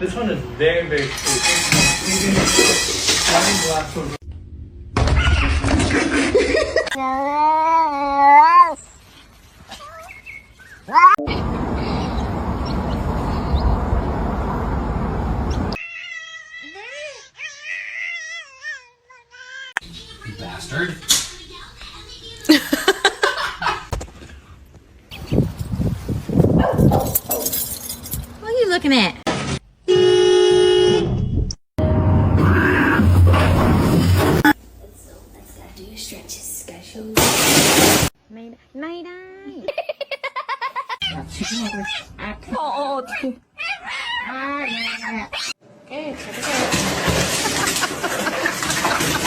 This one is very, very cool. Flying glass sort of. You bastard. What are you looking at? Let's gotta do your stretches. Gotta show you. Night night. Okay, check it out.